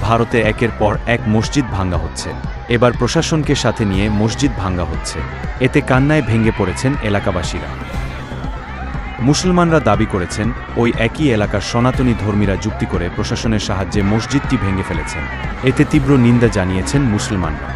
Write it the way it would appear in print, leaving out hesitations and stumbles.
ভারতে একের পর এক মসজিদ ভাঙা হচ্ছে। এবার প্রশাসনকে সাথে নিয়ে মসজিদ ভাঙা হচ্ছে। এতে কান্নায় ভেঙে পড়েছেন এলাকাবাসীরা। মুসলমানরা দাবি করেছেন, ওই একই এলাকার সনাতনী ধর্মীরা যুক্তি করে প্রশাসনের সাহায্যে মসজিদটি ভেঙে ফেলেছেন। এতে তীব্র নিন্দা জানিয়েছেন মুসলমানরা।